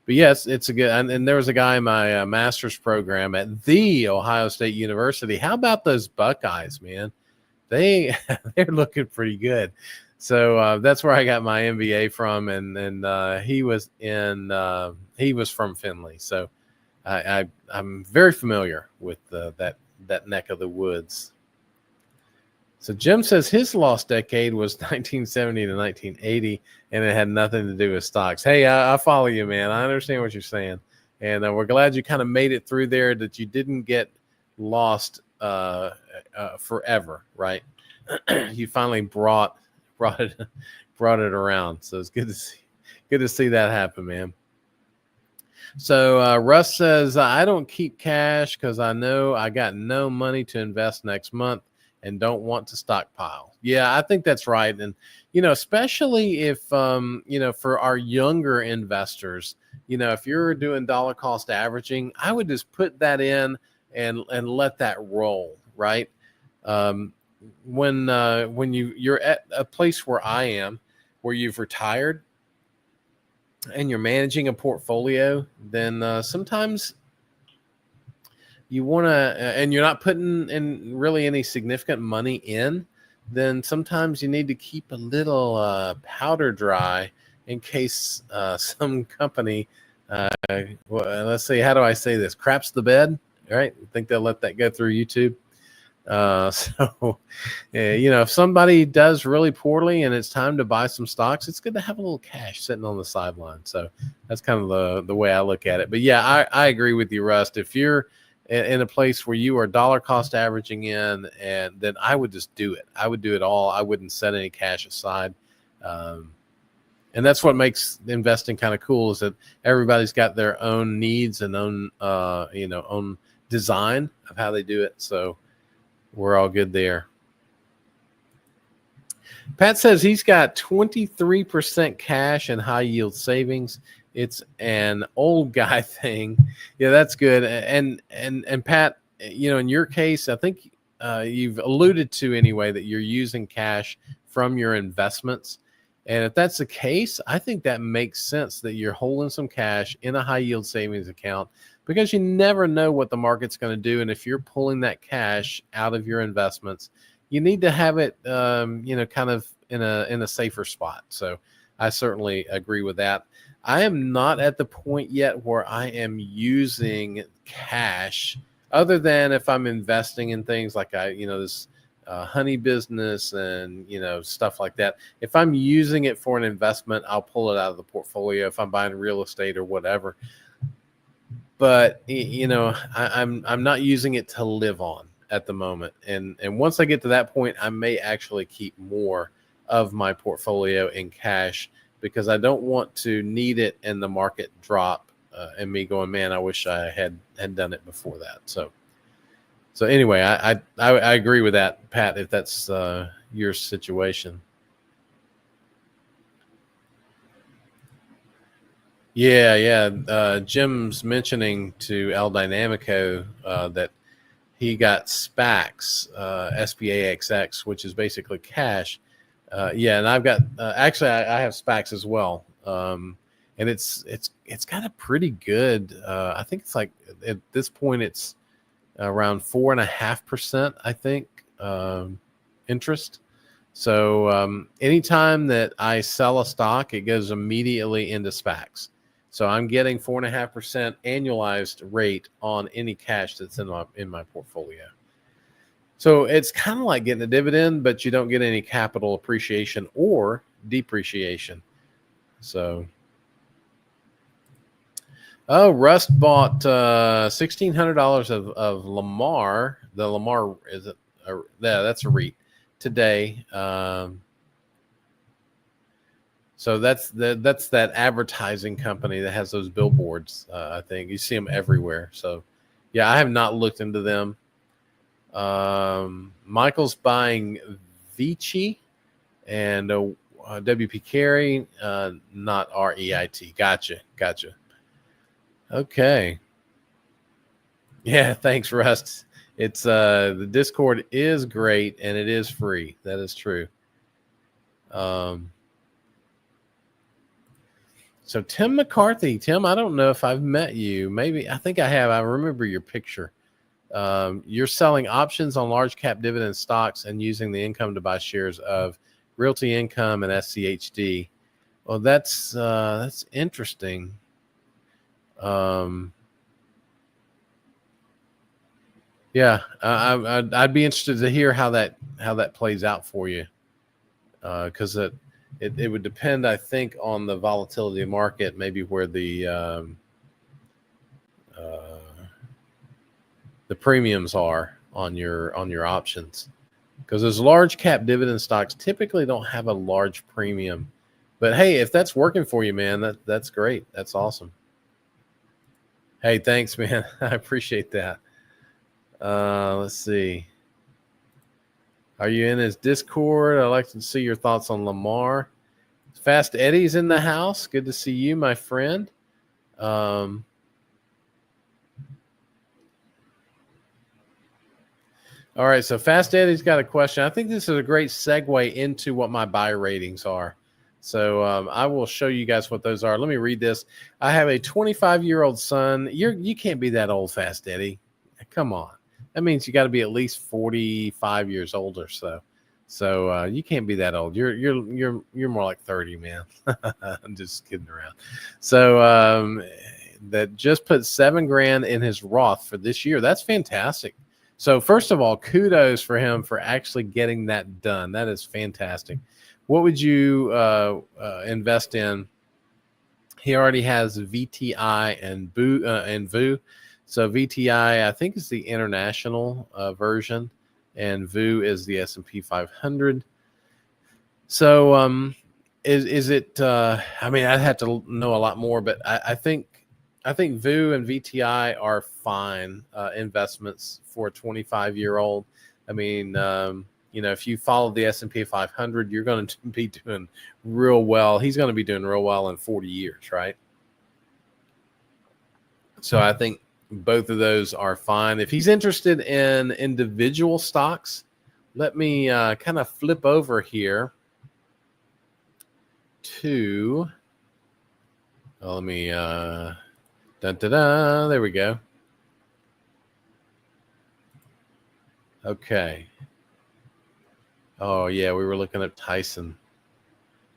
yes, it's a good. And there was a guy in my master's program at the Ohio State University. How about those Buckeyes, man? They're looking pretty good. So that's where I got my MBA from, and he was from Findlay, so I'm very familiar with that neck of the woods. So Jim says his lost decade was 1970 to 1980, and it had nothing to do with stocks. Hey, I follow you, man. I understand what you're saying, and we're glad you kind of made it through there. That you didn't get lost forever, right? You finally brought it around. So it's good to see that happen, man. So Russ says, I don't keep cash because I know I got no money to invest next month and don't want to stockpile. Yeah, I think that's right. And, especially if, for our younger investors, if you're doing dollar cost averaging, I would just put that in and let that roll, right? When you're at a place where I am, where you've retired and you're managing a portfolio, then sometimes you want to, and you're not putting in really any significant money in, then sometimes you need to keep a little powder dry in case some company, let's see, how do I say this? Craps the bed, right? I think they'll let that go through YouTube. If somebody does really poorly and it's time to buy some stocks, it's good to have a little cash sitting on the sideline. So that's kind of the way I look at it. But yeah, I agree with you, Rust. If you're in a place where you are dollar cost averaging in, and then I would just do it. I would do it all. I wouldn't set any cash aside. And that's what makes investing kind of cool, is that everybody's got their own needs and own design of how they do it. So we're all good there. Pat says he's got 23% cash and high yield savings. It's an old guy thing. Yeah, that's good. And Pat, in your case, I think you've alluded to anyway that you're using cash from your investments. And if that's the case, I think that makes sense that you're holding some cash in a high yield savings account, because you never know what the market's going to do. And if you're pulling that cash out of your investments, you need to have it, kind of in a safer spot. So I certainly agree with that. I am not at the point yet where I am using cash, other than if I'm investing in things like this honey business and, stuff like that. If I'm using it for an investment, I'll pull it out of the portfolio if I'm buying real estate or whatever. But I'm not using it to live on at the moment. And once I get to that point, I may actually keep more of my portfolio in cash, because I don't want to need it and the market drop and me going, man, I wish I had done it before that. So anyway, I agree with that, Pat, if that's your situation. Yeah. Jim's mentioning to El Dynamico that he got SPACs, SPAXX, which is basically cash. And I've got actually I have SPACs as well. and it's got a pretty good. I think it's like at this point it's around 4.5%. I think interest. So anytime that I sell a stock, it goes immediately into SPACs. So I'm getting 4.5% annualized rate on any cash that's in my portfolio. So it's kind of like getting a dividend, but you don't get any capital appreciation or depreciation. So, oh, Rust bought $1,600 of Lamar. The Lamar is it? Yeah, that's a REIT today. So that's that advertising company that has those billboards. I think you see them everywhere. So, yeah, I have not looked into them. Michael's buying Vici and WP Carey, not REIT. Gotcha. Okay. Yeah, thanks, Rust. It's the Discord is great and it is free. That is true. So Tim McCarthy, Tim, I don't know if I've met you. Maybe I think I have. I remember your picture. You're selling options on large cap dividend stocks and using the income to buy shares of Realty Income and SCHD. Well, that's interesting. Yeah, I'd be interested to hear how that plays out for you, because it would depend, I think, on the volatility of market, maybe where the premiums are on your options, because those large cap dividend stocks typically don't have a large premium. But hey, if that's working for you, man, that's great. That's awesome. Hey, thanks, man. I appreciate that. Let's see. Are you in his Discord? I'd like to see your thoughts on Lamar. Fast Eddie's in the house. Good to see you, my friend. All right, so Fast Eddie's got a question. I think this is a great segue into what my buy ratings are. So I will show you guys what those are. Let me read this. I have a 25-year-old son. You can't be that old, Fast Eddie. Come on. That means you got to be at least 45 years old or so. So you can't be that old. You're more like 30, man. I'm just kidding around. So that just put $7,000 in his Roth for this year. That's fantastic. So first of all, kudos for him for actually getting that done. That is fantastic. What would you invest in? He already has VTI and VU. So VTI, I think, is the international version, and VU is the S&P 500. So is it? I mean, I'd have to know a lot more, but I think VU and VTI are fine investments for a 25-year-old. I mean, if you follow the S&P 500, you're going to be doing real well. He's going to be doing real well in 40 years, right? So I think both of those are fine. If he's interested in individual stocks, let me kind of flip over here to, let me, there we go. Okay. Oh, yeah, we were looking at Tyson.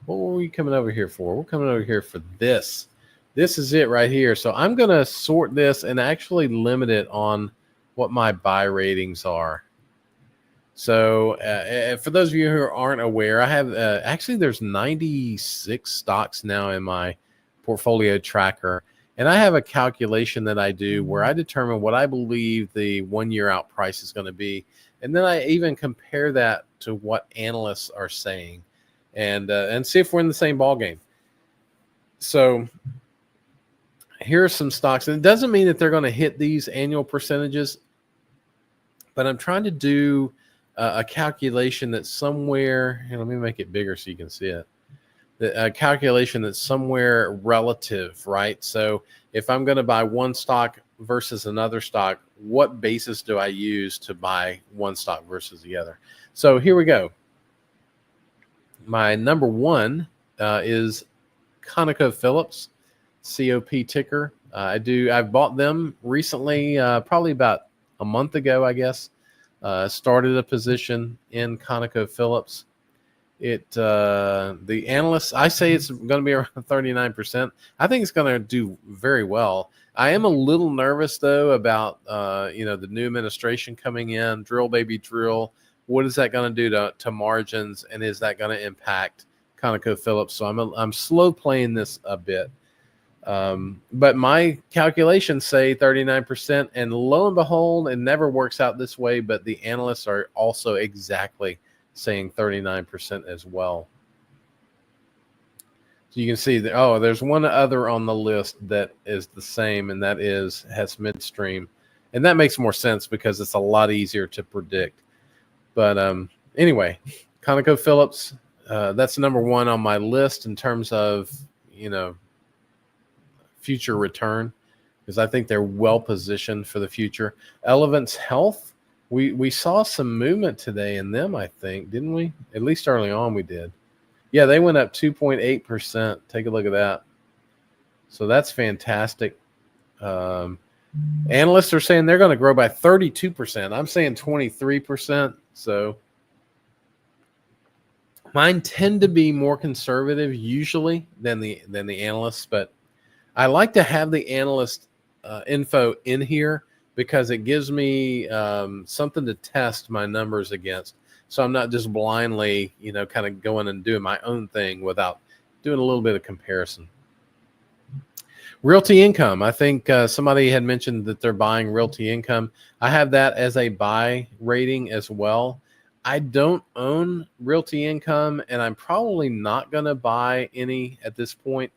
What were we coming over here for? We're coming over here for this. This is it right here. So I'm going to sort this and actually limit it on what my buy ratings are. So for those of you who aren't aware, I have actually there's 96 stocks now in my portfolio tracker. And I have a calculation that I do where I determine what I believe the 1 year out price is going to be. And then I even compare that to what analysts are saying and see if we're in the same ballgame. So here are some stocks. And it doesn't mean that they're going to hit these annual percentages, but I'm trying to do a calculation that's somewhere, and let me make it bigger so you can see it. A calculation that's somewhere relative, right? So if I'm going to buy one stock versus another stock, what basis do I use to buy one stock versus the other? So here we go. My number one is ConocoPhillips, COP ticker. I've bought them recently, probably about a month ago, I guess. Started a position in ConocoPhillips. The analysts, I say it's going to be around 39%. I think it's going to do very well. I am a little nervous though about the new administration coming in, drill baby drill. What is that going to do to margins, and is that going to impact ConocoPhillips? So I'm slow playing this a bit. But my calculations say 39%, and lo and behold, it never works out this way, but the analysts are also exactly saying 39% as well. So you can see that, there's one other on the list that is the same, and that is Hess Midstream. And that makes more sense because it's a lot easier to predict. But anyway, ConocoPhillips, that's number one on my list in terms of, future return, because I think they're well positioned for the future. Elevance Health, we saw some movement today in them, I think, didn't we? At least early on we did. Yeah, they went up 2.8%. Take a look at that. So that's fantastic. Analysts are saying they're going to grow by 32%. I'm saying 23%. So mine tend to be more conservative usually than the analysts, but I like to have the analyst info in here because it gives me something to test my numbers against. So I'm not just blindly, kind of going and doing my own thing without doing a little bit of comparison. Realty Income. I think somebody had mentioned that they're buying Realty Income. I have that as a buy rating as well. I don't own Realty Income, and I'm probably not going to buy any at this point.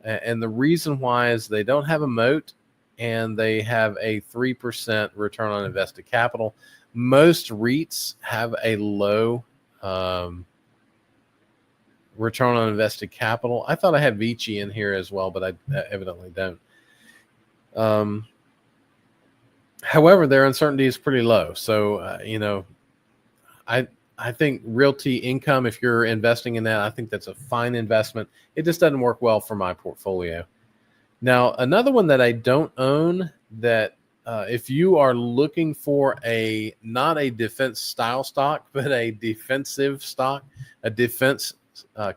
And the reason why is they don't have a moat, and they have a 3% return on invested capital. Most REITs have a low return on invested capital. I thought I had Vici in here as well, but I evidently don't. However, their uncertainty is pretty low. So, I think Realty Income, if you're investing in that, I think that's a fine investment. It just doesn't work well for my portfolio. Now, another one that I don't own that if you are looking for not a defense style stock, but a defensive stock, a defense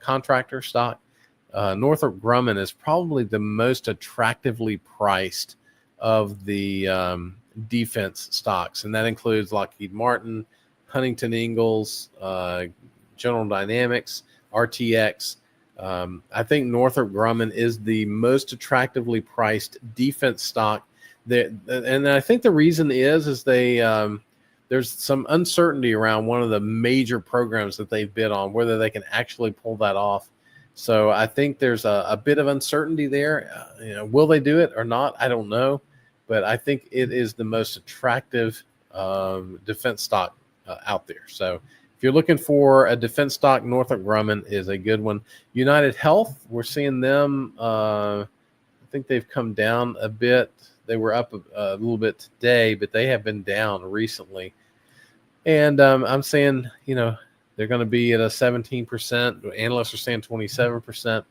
contractor stock, Northrop Grumman is probably the most attractively priced of the defense stocks. And that includes Lockheed Martin, Huntington Ingalls, General Dynamics, RTX. I think Northrop Grumman is the most attractively priced defense stock. And I think the reason is there's some uncertainty around one of the major programs that they've bid on, whether they can actually pull that off. So I think there's a bit of uncertainty there. Will they do it or not? I don't know. But I think it is the most attractive defense stock out there. So if you're looking for a defense stock, Northrop Grumman is a good one. United Health, we're seeing them. I think they've come down a bit. They were up a little bit today, but they have been down recently. And I'm saying, they're going to be at a 17%. Analysts are saying 27%.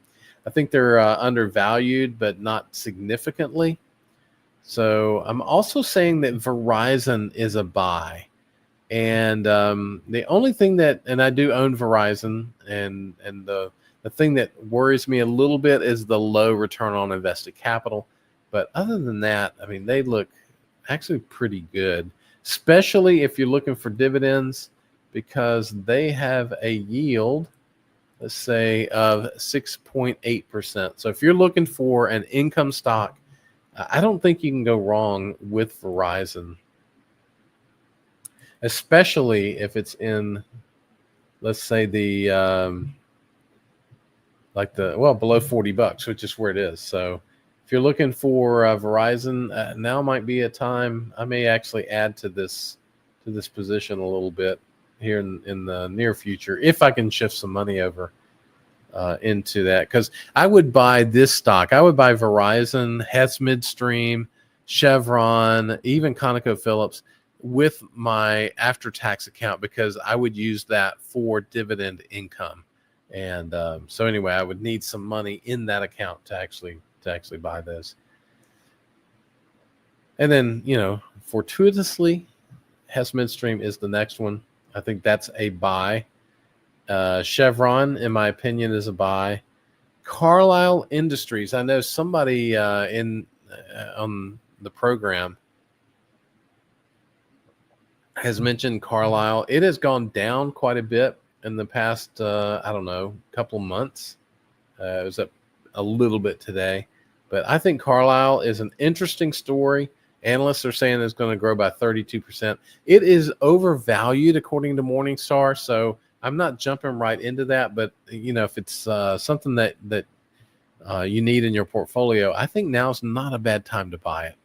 I think they're undervalued, but not significantly. So I'm also saying that Verizon is a buy. And the only thing and I do own Verizon, and the thing that worries me a little bit is the low return on invested capital. But other than that, I mean, they look actually pretty good, especially if you're looking for dividends, because they have a yield, let's say, of 6.8%. So if you're looking for an income stock, I don't think you can go wrong with Verizon, especially if it's in, let's say, below $40, which is where it is. So if you're looking for Verizon, now might be a time. I may actually add to this position a little bit here in the near future, if I can shift some money over into that, because I would buy this stock. I would buy Verizon, Hess Midstream, Chevron, even ConocoPhillips with my after-tax account, because I would use that for dividend income. And so anyway, I would need some money in that account to actually buy those. And then, fortuitously, Hess Midstream is the next one. I think that's a buy. Chevron, in my opinion, is a buy. Carlisle Industries. I know somebody on the program has mentioned Carlisle. It has gone down quite a bit in the past, couple of months. It was up a little bit today. But I think Carlisle is an interesting story. Analysts are saying it's going to grow by 32%. It is overvalued according to Morningstar, so I'm not jumping right into that. But if it's something that you need in your portfolio, I think now's not a bad time to buy it.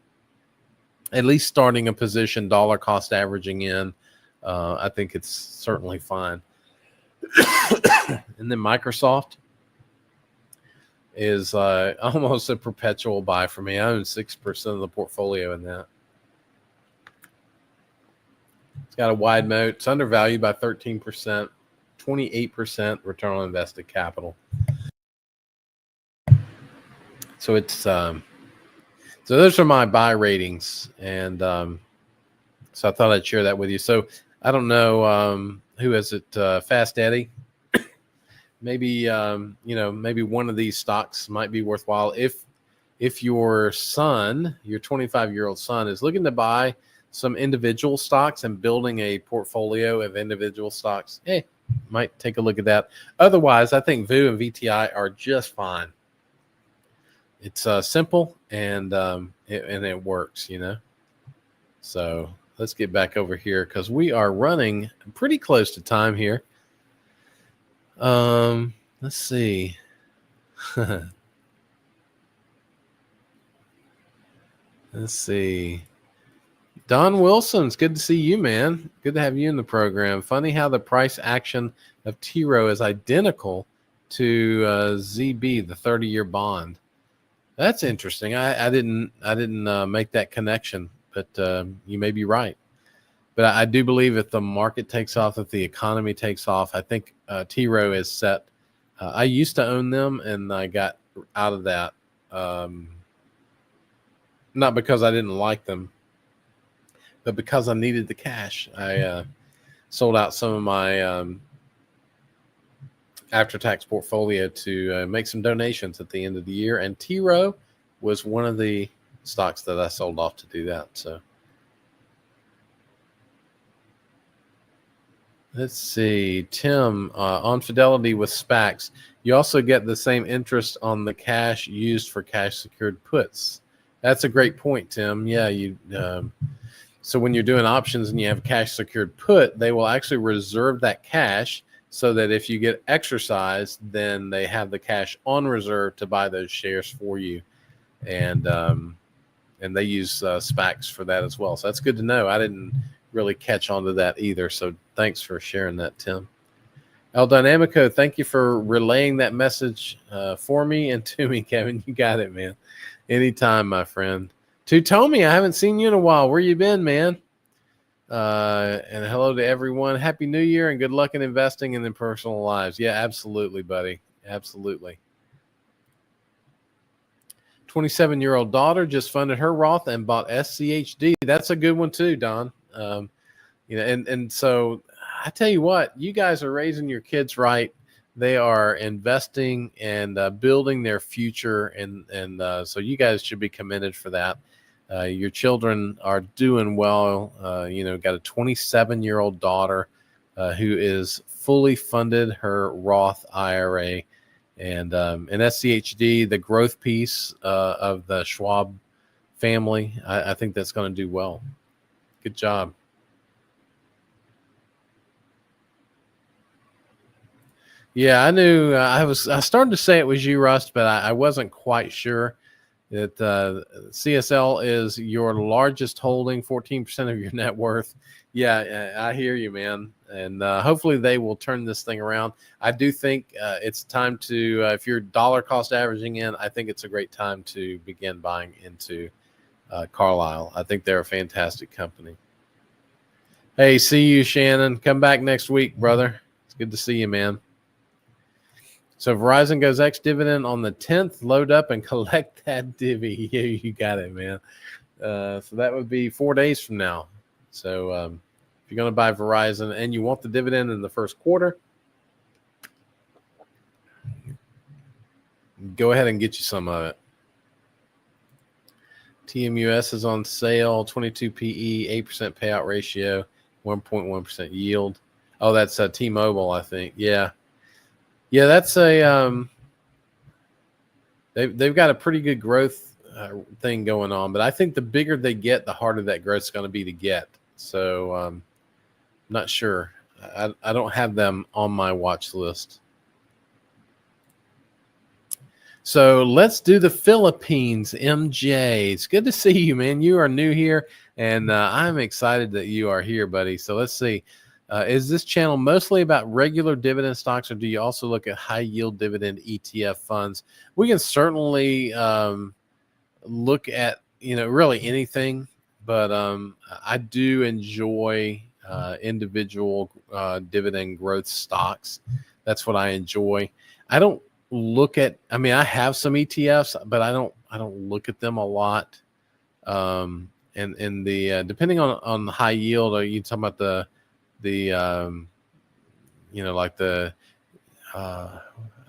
At least starting a position, dollar cost averaging in, I think it's certainly fine. And then Microsoft is almost a perpetual buy for me. I own 6% of the portfolio in that. It's got a wide moat. It's undervalued by 13%, 28% return on invested capital. So it's so those are my buy ratings, and so I thought I'd share that with you. So I don't know who is it, Fast Eddie. Maybe maybe one of these stocks might be worthwhile if your son, your 25-year-old son, is looking to buy some individual stocks and building a portfolio of individual stocks. Might take a look at that. Otherwise, I think VU and VTI are just fine. It's simple and it works, So let's get back over here because we are running pretty close to time here. Let's see. Let's see. Don Wilson's good to see you, man. Good to have you in the program. Funny how the price action of T Rowe is identical to ZB, the 30-year bond. That's interesting. I didn't make that connection, but you may be right. But I do believe if the market takes off, if the economy takes off, I think T Rowe is set. I used to own them, and I got out of that. Not because I didn't like them, but because I needed the cash. I sold out some of my after-tax portfolio to make some donations at the end of the year, and T Rowe was one of the stocks that I sold off to do that. So let's see. Tim, on Fidelity with SPACs, you also get the same interest on the cash used for cash secured puts. That's a great point, Tim. Yeah, so when you're doing options and you have cash secured put, they will actually reserve that cash so that if you get exercised, then they have the cash on reserve to buy those shares for you. And they use SPACs for that as well. So that's good to know. I didn't really catch on to that either. So thanks for sharing that, Tim. El Dynamico, thank you for relaying that message for me and to me, Kevin. You got it, man. Anytime, my friend. To Tommy, I haven't seen you in a while. Where you been, man? And hello to everyone. Happy New Year and good luck in investing and in personal lives. Yeah, absolutely, buddy. Absolutely. 27-year-old daughter just funded her Roth and bought SCHD. That's a good one too, Don. And so I tell you what, you guys are raising your kids right. They are investing and building their future, and so you guys should be commended for that. Your children are doing well. Got a 27-year-old daughter who is fully funded her Roth IRA. And in SCHD, the growth piece of the Schwab family, I think that's going to do well. Good job. Yeah, I knew I started to say it was you, Rust, but I wasn't quite sure that CSL is your largest holding, 14% of your net worth. Yeah, I hear you, man. And hopefully they will turn this thing around. I do think it's time to, if you're dollar cost averaging in, I think it's a great time to begin buying into Carlisle. I think they're a fantastic company. Hey, see you, Shannon. Come back next week, brother. It's good to see you, man. So Verizon goes ex-dividend on the 10th. Load up and collect that divvy. Yeah, you got it, man. So that would be 4 days from now. So if you're going to buy Verizon and you want the dividend in the first quarter, go ahead and get you some of it. TMUS is on sale, 22 PE, 8% payout ratio, 1.1% yield. Oh, that's T-Mobile, I think. Yeah, that's a they've got a pretty good growth thing going on, but I think the bigger they get, the harder that growth is going to be to get. So I'm not sure. I don't have them on my watch list. So let's do the Philippines, MJ. It's good to see you, man. You are new here, and I'm excited that you are here, buddy. So let's see. Is this channel mostly about regular dividend stocks, or do you also look at high-yield dividend ETF funds? We can certainly look at, really anything, but I do enjoy individual dividend growth stocks. That's what I enjoy. I don't look at, I have some ETFs, but I don't look at them a lot. And the depending on the high yield, are you talking about the like the I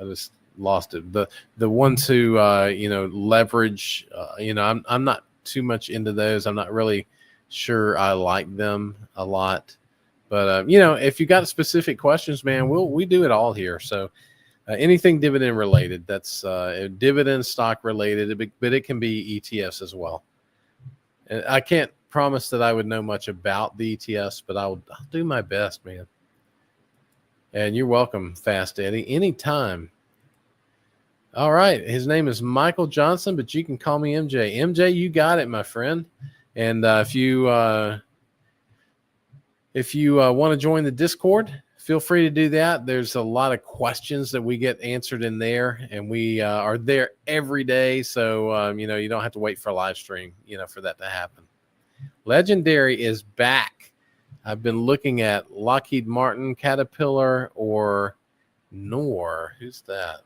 just lost it, the ones who leverage, I'm not too much into those. I'm not really sure I like them a lot, but if you got specific questions, man, we do it all here. So anything dividend related, that's dividend stock related, but it can be ETFs as well. And I can't promise that I would know much about the ETFs, but I'll do my best, man. And you're welcome, Fast Eddie, anytime. All right. His name is Michael Johnson, but you can call me MJ. MJ, you got it, my friend. And if you want to join the Discord, feel free to do that. There's a lot of questions that we get answered in there, and we are there every day. So, you don't have to wait for a live stream, for that to happen. Legendary is back. I've been looking at Lockheed Martin, Caterpillar, or Nor. Who's that?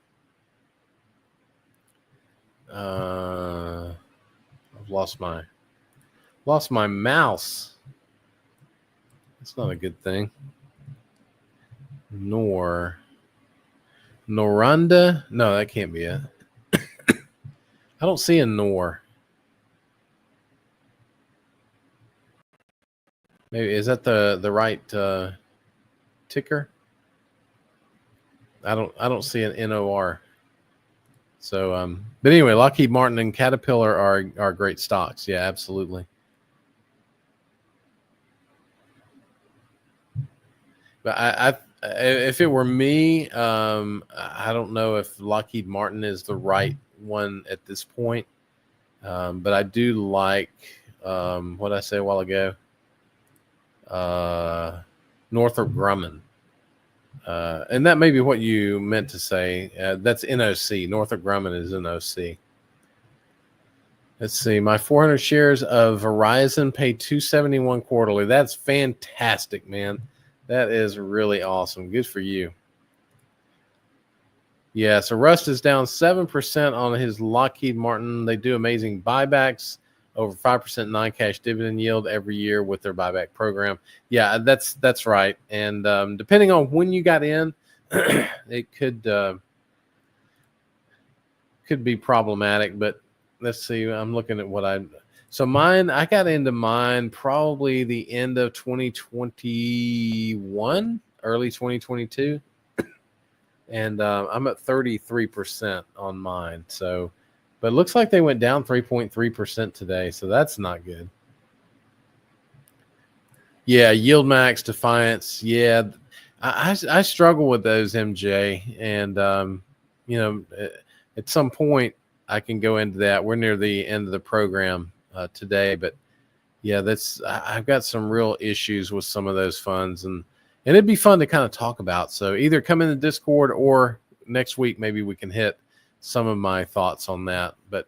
I've lost my mouse. That's not a good thing. Noranda? No, that can't be it. I don't see a Nor. Maybe is that the right ticker? I don't see an NOR. So but anyway, Lockheed Martin and Caterpillar are great stocks. Yeah, absolutely. But if it were me, I don't know if Lockheed Martin is the right one at this point. But I do like what did I say a while ago? Northrop Grumman. And that may be what you meant to say. That's NOC. Northrop Grumman is NOC. Let's see. My 400 shares of Verizon paid $271 quarterly. That's fantastic, man. That is really awesome. Good for you. Yeah, so Rust is down 7% on his Lockheed Martin. They do amazing buybacks, over 5% non-cash dividend yield every year with their buyback program. Yeah, that's right. And depending on when you got in, it could be problematic. But let's see. I'm looking at what I got into mine probably the end of 2021, early 2022. And I'm at 33% on mine. So, but it looks like they went down 3.3% today. So that's not good. Yeah, Yield Max, Defiance. Yeah, I struggle with those, MJ. And, at some point I can go into that. We're near the end of the program today. But, yeah, I've got some real issues with some of those funds. And it'd be fun to kind of talk about. So either come in the Discord or next week, maybe we can hit some of my thoughts on that. But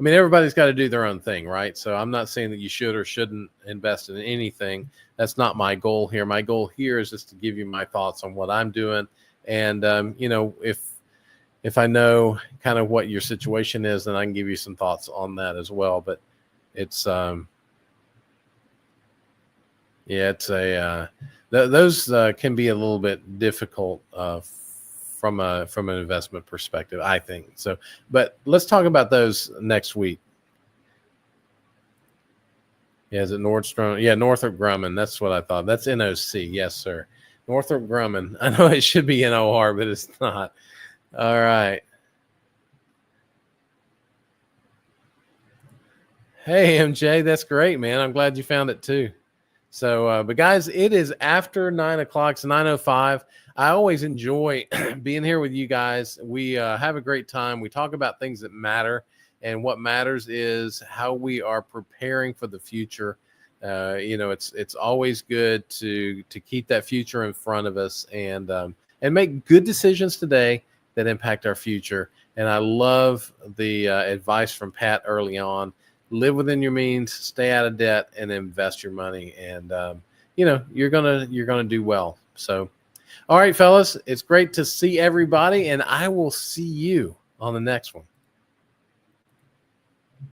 everybody's got to do their own thing, right? So I'm not saying that you should or shouldn't invest in anything. That's not my goal here. My goal here is just to give you my thoughts on what I'm doing. And, if I know kind of what your situation is, then I can give you some thoughts on that as well. But it's yeah, it's a those can be a little bit difficult from an investment perspective, I think. So, but let's talk about those next week. Yeah, is it Nordstrom? Yeah, Northrop Grumman. That's what I thought. That's NOC. Yes, sir. Northrop Grumman. I know it should be NOR, but it's not. All right. Hey, MJ, that's great, man. I'm glad you found it too. So, but guys, it is after 9 o'clock. It's 9:05. I always enjoy being here with you guys. We have a great time. We talk about things that matter, and what matters is how we are preparing for the future. It's always good to keep that future in front of us and make good decisions today that impact our future. And I love the advice from Pat early on: live within your means, stay out of debt, and invest your money. And you're gonna do well. So, all right, fellas, it's great to see everybody, and I will see you on the next one.